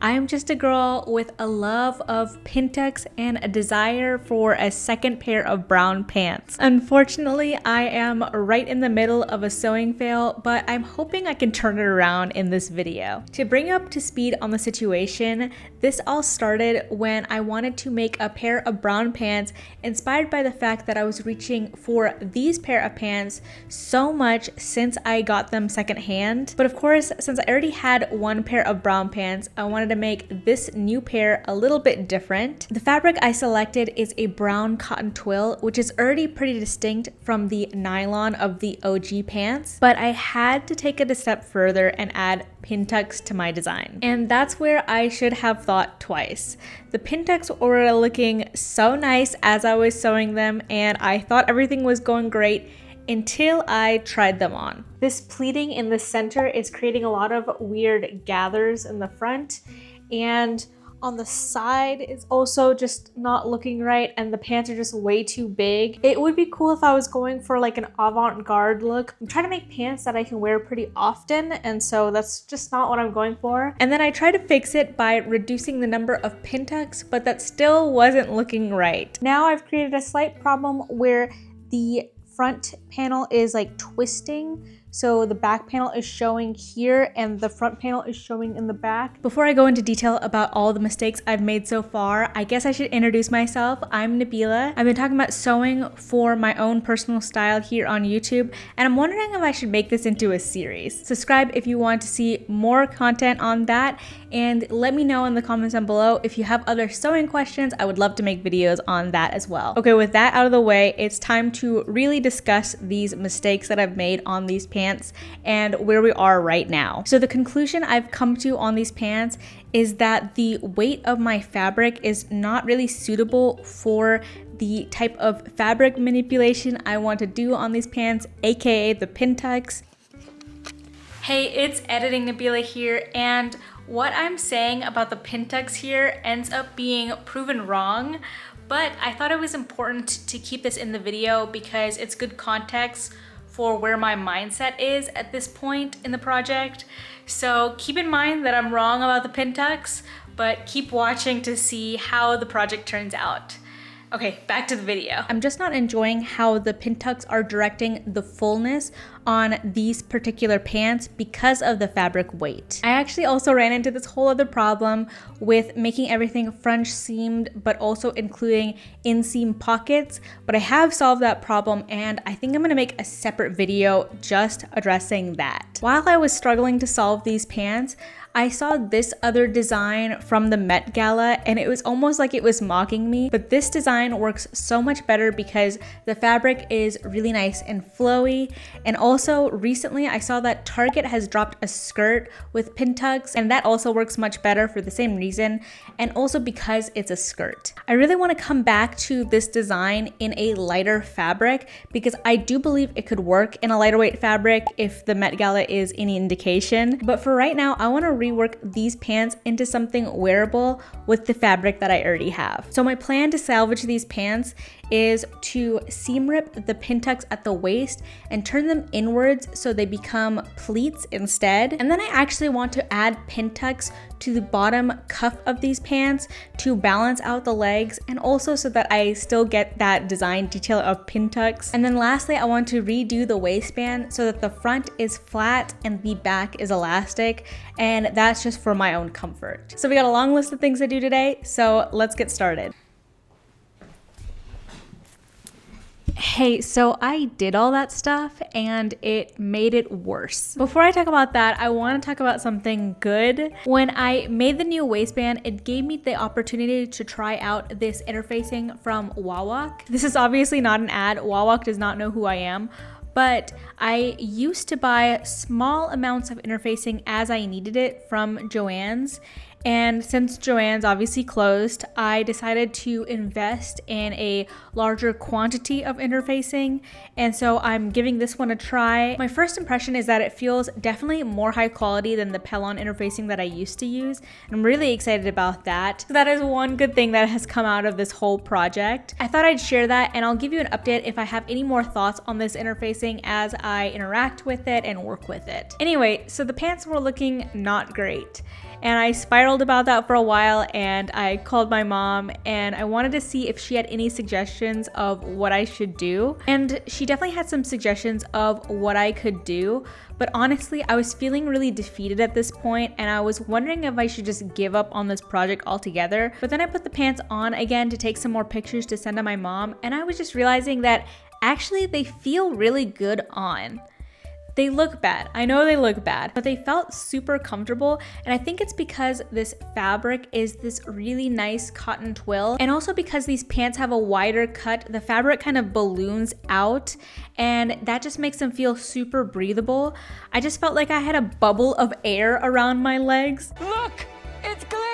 I'm just a girl with a love of Pintux and a desire for a second pair of brown pants. Unfortunately, I am right in the middle of a sewing fail, but I'm hoping I can turn it around in this video. To bring you up to speed on the situation, this all started when I wanted to make a pair of brown pants inspired by the fact that I was reaching for these pair of pants so much since I got them secondhand. But of course, since I already had one pair of brown pants, I wanted to make this new pair a little bit different. The fabric I selected is a brown cotton twill, which is already pretty distinct from the nylon of the OG pants, but I had to take it a step further and add Pintux to my design. And that's where I should have thought twice. The Pintux were looking so nice as I was sewing them, and I thought everything was going great until I tried them on. This pleating in the center is creating a lot of weird gathers in the front, and on the side is also just not looking right, and the pants are just way too big. It would be cool if I was going for like an avant-garde look. I'm trying to make pants that I can wear pretty often, and so that's just not what I'm going for. And then I tried to fix it by reducing the number of Pintux, but that still wasn't looking right. Now I've created a slight problem where the front panel is like twisting, so the back panel is showing here and the front panel is showing in the back. Before I go into detail about all the mistakes I've made so far, I guess I should introduce myself. I'm Nabila. I've been talking about sewing for my own personal style here on YouTube, and I'm wondering if I should make this into a series. Subscribe if you want to see more content on that, and let me know in the comments down below if you have other sewing questions. I would love to make videos on that as well. Okay, with that out of the way, it's time to really discuss these mistakes that I've made on these pants and where we are right now. So the conclusion I've come to on these pants is that the weight of my fabric is not really suitable for the type of fabric manipulation I want to do on these pants, aka the Pintux. Hey, it's Editing Nabila here, and what I'm saying about the Pintux here ends up being proven wrong, but I thought it was important to keep this in the video because it's good context for where my mindset is at this point in the project. So keep in mind that I'm wrong about the Pintux, but keep watching to see how the project turns out. Okay, back to the video. I'm just not enjoying how the Pintux are directing the fullness on these particular pants because of the fabric weight. I actually also ran into this whole other problem with making everything French seamed, but also including inseam pockets, but I have solved that problem, and I think I'm gonna make a separate video just addressing that. While I was struggling to solve these pants, I saw this other design from the Met Gala, and it was almost like it was mocking me, but this design works so much better because the fabric is really nice and flowy. And also recently I saw that Target has dropped a skirt with Pintux, and that also works much better for the same reason, and also because it's a skirt. I really want to come back to this design in a lighter fabric because I do believe it could work in a lighter weight fabric if the Met Gala is any indication. But for right now, I want to rework these pants into something wearable with the fabric that I already have. So my plan to salvage these pants is to seam rip the Pintux at the waist and turn them inwards so they become pleats instead. And then I actually want to add Pintux to the bottom cuff of these pants to balance out the legs, and also so that I still get that design detail of Pintux. And then lastly, I want to redo the waistband so that the front is flat and the back is elastic, and that's just for my own comfort. So we got a long list of things to do today, so let's get started. Hey, so I did all that stuff and it made it worse. Before I talk about that, I want to talk about something good. When I made the new waistband, it gave me the opportunity to try out this interfacing from Wawak. This is obviously not an ad. Wawak does not know who I am, but I used to buy small amounts of interfacing as I needed it from Joann's. And since Joann's obviously closed, I decided to invest in a larger quantity of interfacing. And so I'm giving this one a try. My first impression is that it feels definitely more high quality than the Pellon interfacing that I used to use. I'm really excited about that. So that is one good thing that has come out of this whole project. I thought I'd share that, and I'll give you an update if I have any more thoughts on this interfacing as I interact with it and work with it. Anyway, so the pants were looking not great. And I spiraled about that for a while, and I called my mom and I wanted to see if she had any suggestions of what I should do. And she definitely had some suggestions of what I could do. But honestly, I was feeling really defeated at this point, and I was wondering if I should just give up on this project altogether. But then I put the pants on again to take some more pictures to send to my mom, and I was just realizing that actually they feel really good on. They look bad. I know they look bad, but they felt super comfortable. And I think it's because this fabric is this really nice cotton twill. And also because these pants have a wider cut, the fabric kind of balloons out and that just makes them feel super breathable. I just felt like I had a bubble of air around my legs. Look, it's Glinda!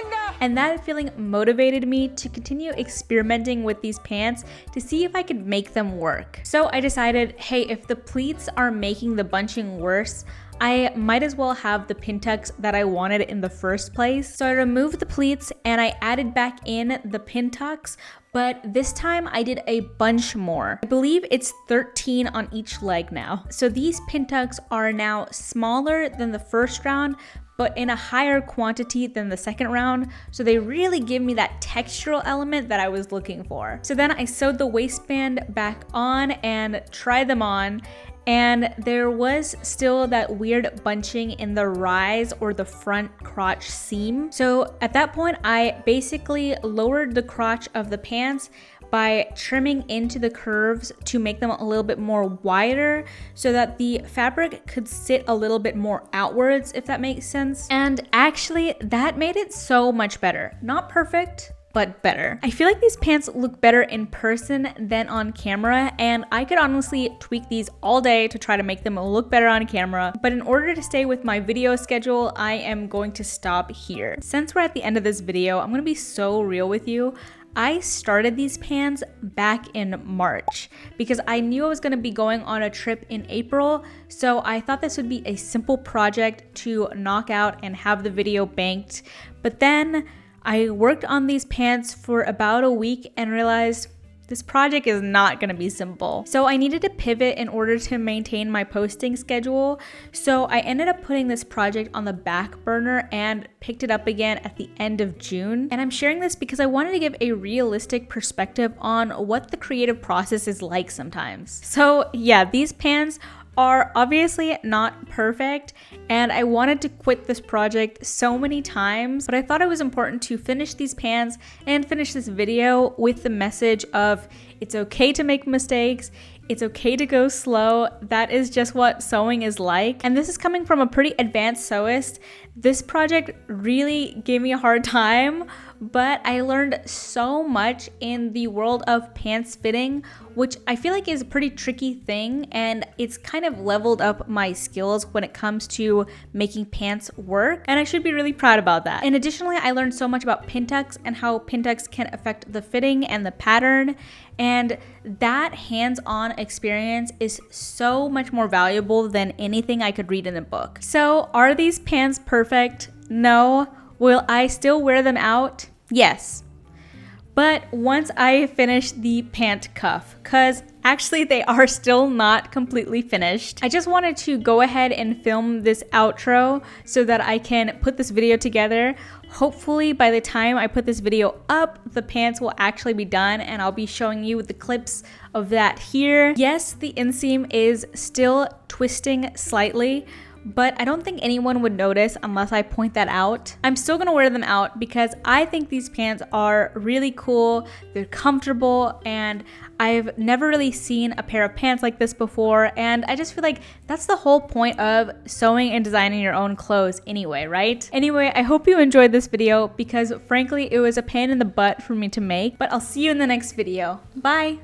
And that feeling motivated me to continue experimenting with these pants to see if I could make them work. So I decided, hey, if the pleats are making the bunching worse, I might as well have the pin tucks that I wanted in the first place. So I removed the pleats and I added back in the pin tucks, but this time I did a bunch more. I believe it's 13 on each leg now. So these pin tucks are now smaller than the first round, but in a higher quantity than the second round. So they really give me that textural element that I was looking for. So then I sewed the waistband back on and tried them on. And there was still that weird bunching in the rise or the front crotch seam. So at that point, I basically lowered the crotch of the pants by trimming into the curves to make them a little bit more wider so that the fabric could sit a little bit more outwards, if that makes sense. And actually, that made it so much better. Not perfect, but better. I feel like these pants look better in person than on camera, and I could honestly tweak these all day to try to make them look better on camera. But in order to stay with my video schedule, I am going to stop here. Since we're at the end of this video, I'm gonna be so real with you. I started these pants back in March because I knew I was going to be going on a trip in April, so I thought this would be a simple project to knock out and have the video banked. But then I worked on these pants for about a week and realized this project is not going to be simple. So I needed to pivot in order to maintain my posting schedule. So I ended up putting this project on the back burner and picked it up again at the end of June. And I'm sharing this because I wanted to give a realistic perspective on what the creative process is like sometimes. So yeah, these pants are obviously not perfect, and I wanted to quit this project so many times, but I thought it was important to finish these pants and finish this video with the message of it's okay to make mistakes, it's okay to go slow. That is just what sewing is like. And this is coming from a pretty advanced sewist. This project really gave me a hard time, but I learned so much in the world of pants fitting, which I feel like is a pretty tricky thing, and it's kind of leveled up my skills when it comes to making pants work, and I should be really proud about that. And additionally, I learned so much about pin tucks and how pin tucks can affect the fitting and the pattern, and that hands-on experience is so much more valuable than anything I could read in a book. So are these pants perfect? No. Will I still wear them out? Yes. But once I finish the pant cuff, because actually they are still not completely finished, I just wanted to go ahead and film this outro so that I can put this video together. Hopefully by the time I put this video up, the pants will actually be done and I'll be showing you the clips of that here. Yes, the inseam is still twisting slightly, but I don't think anyone would notice unless I point that out. I'm still gonna wear them out because I think these pants are really cool, they're comfortable, and I've never really seen a pair of pants like this before, and I just feel like that's the whole point of sewing and designing your own clothes anyway, right? Anyway, I hope you enjoyed this video because frankly, it was a pain in the butt for me to make, but I'll see you in the next video. Bye!